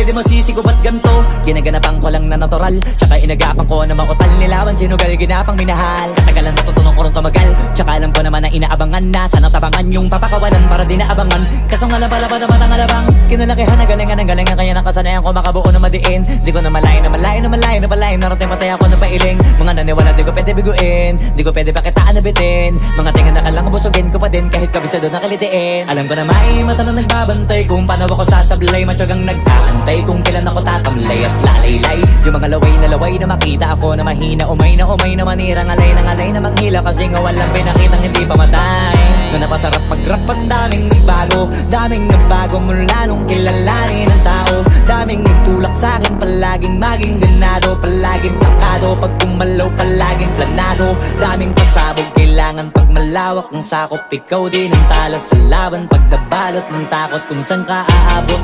di masisigo ba't ganto? Ginaganapan ko lang na natural, tsaka inagapan ko na mautal. Nilawan sinugal, ginapang minahal. Katagalan natutunan ko rin tumagal, tsaka alam ko naman na inaabangan na. Sana tabangan yung papakawalan para di naabangan. Kaso nga lang pala pa dapat ang alabang. Kinalakihan na galingan kaya nakasanayan ko makabuo na madiin. Di ko na malayo na malayo na malayo na palayo. Narating matay ako na pailing. Mga naniwala di ko pwede biguin, di ko pwede pakitaan na bitin. Mga tingan na kalang busugin ko pa din kahit kabisado na kalitiin. Alam ko na may mata na nagbabantay kung paano ako sasablay. Matyagang nag-aantay kung kailan ako tatamlay at lalaylay. Yung mga laway na makita ako na mahina. Umay na manira, ngalay na manghila. Kasi nga walang pinakitang hindi pamatay. Na napasarap mag-rap ang daming nagbago mula nung kilalanin ang tao. Daming nagtulak sa'kin, palaging maging ganado. Palaging plakado, pag kumalaw palaging planado. Daming pasabog, kailangan pag malawak ang sakop. Ikaw din ang talo sa laban pag nabalot ng takot kung saan ka aabot.